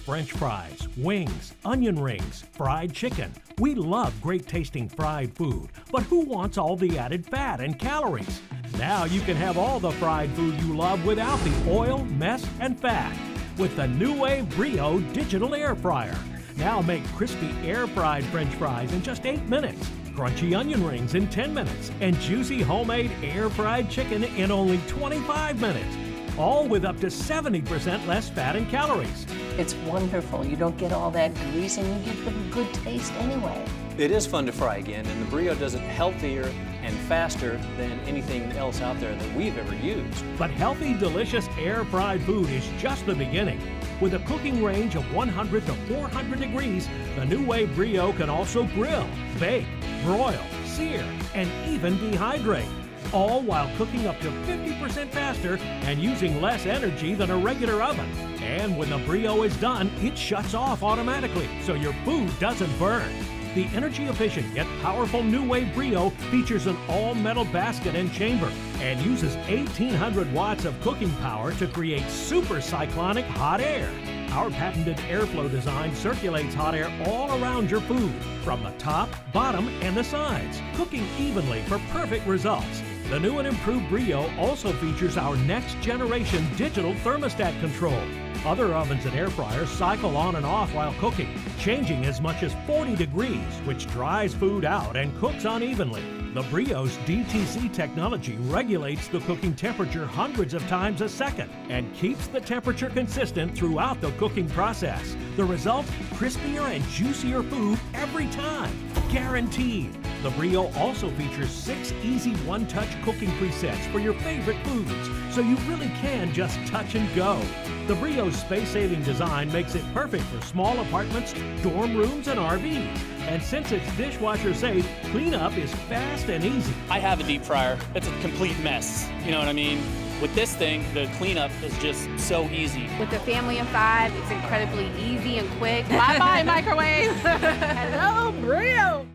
French fries, wings, onion rings, fried chicken. We love great tasting fried food, but who wants all the added fat and calories? Now you can have all the fried food you love without the oil, mess, and fat with the NUWAVE BRIO digital air fryer. Now make crispy air-fried French fries in just 8 minutes, crunchy onion rings in 10 minutes, and juicy homemade air-fried chicken in only 25 minutes. All with up to 70% less fat and calories. It's wonderful. You don't get all that grease and you get the good taste anyway. It is fun to fry again, and the Brio does it healthier and faster than anything else out there that we've ever used. But healthy, delicious air-fried food is just the beginning. With a cooking range of 100 to 400 degrees, the NUWAVE Brio can also grill, bake, broil, sear, and even dehydrate. All while cooking up to 50% faster and using less energy than a regular oven. And when the Brio is done, it shuts off automatically, so your food doesn't burn. The energy-efficient yet powerful NUWAVE Brio features an all-metal basket and chamber and uses 1,800 watts of cooking power to create super cyclonic hot air. Our patented airflow design circulates hot air all around your food, from the top, bottom, and the sides, cooking evenly for perfect results. The new and improved Brio also features our next-generation digital thermostat control. Other ovens and air fryers cycle on and off while cooking, changing as much as 40 degrees, which dries food out and cooks unevenly. The Brio's DTC technology regulates the cooking temperature hundreds of times a second and keeps the temperature consistent throughout the cooking process. The result? Crispier and juicier food every time. Guaranteed. The Brio also features 6 easy one-touch cooking presets for your favorite foods, so you really can just touch and go. The Brio's space-saving design makes it perfect for small apartments, dorm rooms, and RVs. And since it's dishwasher safe, cleanup is fast and easy. I have a deep fryer. It's a complete mess. You know what I mean? With this thing, the cleanup is just so easy. With a family of 5, it's incredibly easy and quick. Bye-bye, microwave. Hello, Brio.